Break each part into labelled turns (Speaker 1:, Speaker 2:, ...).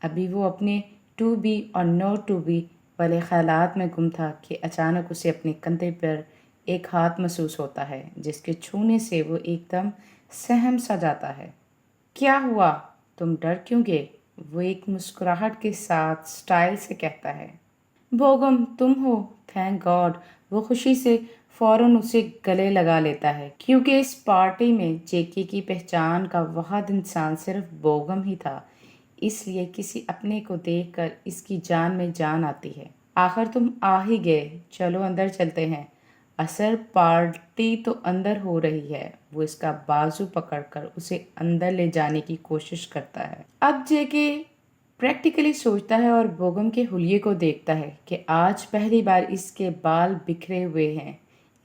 Speaker 1: ابھی وہ اپنے ٹو بی اور نو ٹو بی والے خیالات میں گم تھا کہ اچانک اسے اپنے کندھے پر ایک ہاتھ محسوس ہوتا ہے جس کے چھونے سے وہ ایک دم سہم سا جاتا ہے۔ کیا ہوا؟ تم ڈر کیوں گئے؟ وہ ایک مسکراہٹ کے ساتھ سٹائل سے کہتا ہے۔ بوگم تم ہو، تھینک گاڈ۔ وہ خوشی سے فوراً اسے گلے لگا لیتا ہے کیونکہ اس پارٹی میں جیکی کی پہچان کا واحد انسان صرف بوگم ہی تھا، اس لیے کسی اپنے کو دیکھ کر اس کی جان میں جان آتی ہے۔ آخر تم آ ہی گئے، چلو اندر چلتے ہیں، اصل پارٹی تو اندر ہو رہی ہے۔ وہ اس کا بازو پکڑ کر اسے اندر لے جانے کی کوشش کرتا ہے۔ اب جیکے پریکٹیکلی سوچتا ہے اور بوگم کے حلیے کو دیکھتا ہے کہ آج پہلی بار اس کے بال بکھرے ہوئے ہیں،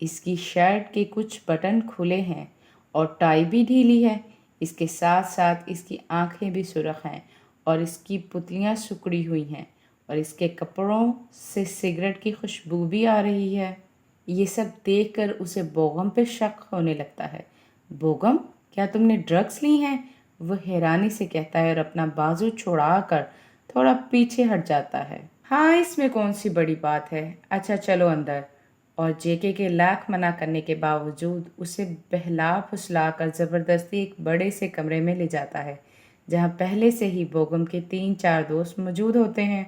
Speaker 1: اس کی شرٹ کے کچھ بٹن کھلے ہیں اور ٹائی بھی ڈھیلی ہے، اس کے ساتھ ساتھ اس کی آنکھیں بھی سرخ ہیں اور اس کی پتلیاں سکڑی ہوئی ہیں اور اس کے کپڑوں سے سگریٹ کی خوشبو بھی آ رہی ہے۔ یہ سب دیکھ کر اسے بوگم پہ شک ہونے لگتا ہے۔ بوگم، کیا تم نے ڈرگس لی ہیں؟ وہ حیرانی سے کہتا ہے اور اپنا بازو چھڑا کر تھوڑا پیچھے ہٹ جاتا ہے۔ ہاں، اس میں کون سی بڑی بات ہے، اچھا چلو اندر۔ اور جے کے لاکھ منع کرنے کے باوجود اسے بہلا پھسلا کر زبردستی ایک بڑے سے کمرے میں لے جاتا ہے جہاں پہلے سے ہی بوگم کے 3-4 دوست موجود ہوتے ہیں۔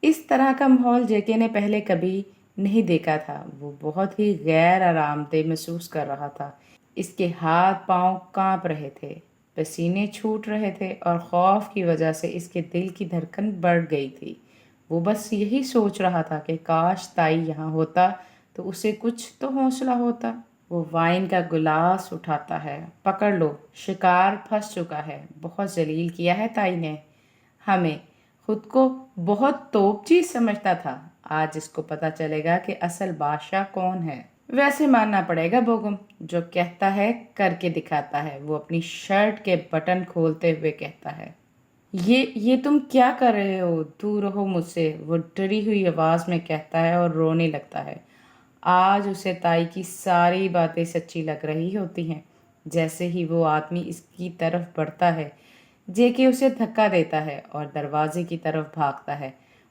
Speaker 1: اس طرح کا ماحول جے نے پہلے کبھی نہیں دیکھا تھا۔ وہ بہت ہی غیر آرام دہ محسوس کر رہا تھا۔ اس کے ہاتھ پاؤں کانپ رہے تھے، پسینے چھوٹ رہے تھے اور خوف کی وجہ سے اس کے دل کی دھڑکن بڑھ گئی تھی۔ وہ بس یہی سوچ رہا تھا کہ کاش تائی یہاں ہوتا تو اسے کچھ تو حوصلہ ہوتا۔ وہ وائن کا گلاس اٹھاتا ہے۔ پکڑ لو، شکار پھنس چکا ہے، بہت ذلیل کیا ہے تائی نے ہمیں۔ خود کو بہت توپ چیز سمجھتا تھا، آج اس کو پتہ چلے گا کہ اصل بادشاہ کون ہے۔ ویسے ماننا پڑے گا بوگم، جو کہتا ہے کر کے دکھاتا ہے۔ وہ اپنی شرٹ کے بٹن کھولتے ہوئے کہتا ہے، یہ تم کیا کر رہے ہو؟ دور رہو مجھ سے، وہ ڈری ہوئی آواز میں کہتا ہے اور رونے لگتا ہے۔ آج اسے تائی کی ساری باتیں سچی لگ رہی ہوتی ہیں۔ جیسے ہی وہ آدمی اس کی طرف بڑھتا ہے، جے کے اسے دھکا دیتا ہے اور دروازے کی طرف بھاگتا ہے۔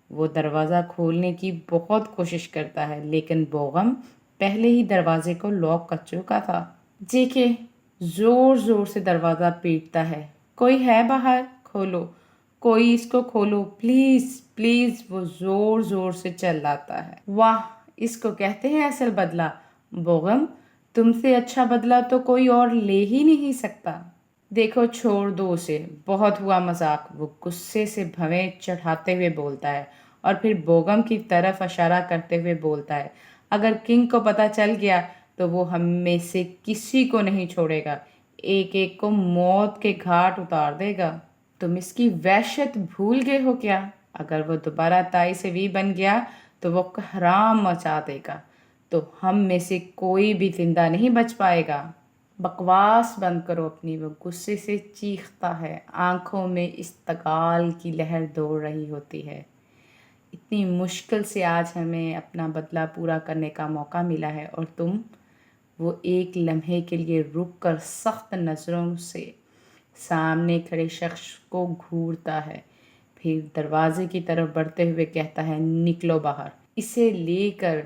Speaker 1: وہ دروازہ کھولنے کی بہت کوشش کرتا ہے لیکن بوگم پہلے ہی دروازے کو لاک کر چکا تھا۔ جے کے زور زور سے دروازہ پیٹتا ہے۔ کوئی ہے باہر؟ کھولو، کوئی اس کو کھولو پلیز پلیز۔ وہ زور زور سے چلاتا ہے۔ واہ، اس کو کہتے ہیں اصل بدلہ۔ بوگم، تم سے اچھا بدلہ تو کوئی اور لے ہی نہیں سکتا۔ دیکھو، چھوڑ دو اسے، بہت ہوا مذاق۔ وہ غصے سے بھویں چڑھاتے ہوئے بولتا ہے اور پھر بوگم کی طرف اشارہ کرتے ہوئے بولتا ہے، اگر کنگ کو پتہ چل گیا تو وہ ہم میں سے کسی کو نہیں چھوڑے گا، ایک ایک کو موت کے گھاٹ اتار دے گا۔ تم اس کی وحشت بھول گئے ہو کیا؟ اگر وہ دوبارہ تائی سے بھی بن گیا تو وہ کہرام مچا دے گا، تو ہم میں سے کوئی بھی زندہ نہیں بچ پائے گا۔ بکواس بند کرو اپنی، وہ غصے سے چیختا ہے۔ آنکھوں میں استقال کی لہر دوڑ رہی ہوتی ہے۔ اتنی مشکل سے آج ہمیں اپنا بدلہ پورا کرنے کا موقع ملا ہے اور تم… وہ ایک لمحے کے لیے رک کر سخت نظروں سے سامنے کھڑے شخص کو گھورتا ہے، پھر دروازے کی طرف بڑھتے ہوئے کہتا ہے، نکلو باہر۔ اسے لے کر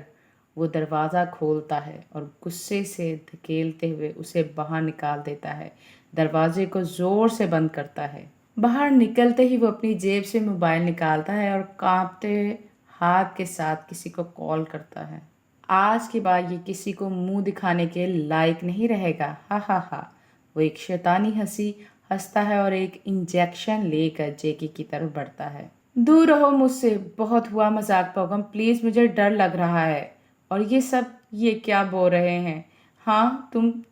Speaker 1: وہ دروازہ کھولتا ہے اور غصے سے دھکیلتے ہوئے اسے باہر نکال دیتا ہے، دروازے کو زور سے بند کرتا ہے۔ باہر نکلتے ہی وہ اپنی جیب سے موبائل نکالتا ہے اور کانپتے ہاتھ کے ساتھ کسی کو کال کرتا ہے۔ آج کے بعد یہ کسی کو منہ دکھانے کے لائق نہیں رہے گا، ہا ہا ہا۔ وہ ایک شیطانی ہنسی ہنستا ہے اور ایک انجیکشن لے کر جیکی کی طرف بڑھتا ہے۔ دور رہو مجھ سے، بہت ہوا مذاق بوگم، پلیز مجھے ڈر لگ رہا ہے۔ اور یہ سب، یہ کیا بول رہے ہیں؟ ہاں،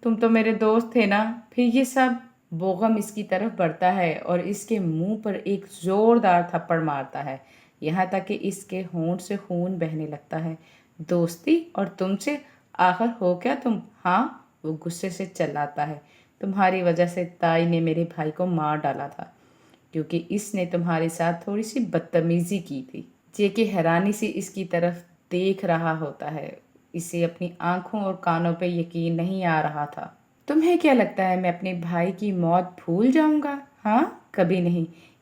Speaker 1: تم تو میرے دوست تھے نا، پھر یہ سب؟ بوگم اس کی طرف بڑھتا ہے اور اس کے منہ پر ایک زوردار تھپڑ مارتا ہے، یہاں تک کہ اس کے ہونٹ سے خون بہنے لگتا ہے۔ دوستی؟ اور تم سے؟ آخر ہو کیا تم؟ ہاں، وہ غصے سے چلاتا ہے، تمہاری وجہ سے تائی نے میرے بھائی کو مار ڈالا تھا کیونکہ اس نے تمہارے ساتھ تھوڑی سی بدتمیزی کی تھی۔ جے کہ حیرانی سے اس کی طرف دیکھ رہا ہوتا ہے، اسے اپنی آنکھوں اور کانوں پہ یقین نہیں آ رہا تھا۔ تمہیں کیا لگتا ہے میں اپنے بھائی کی موت بھول جاؤں گا؟ ہاں، کبھی نہیں۔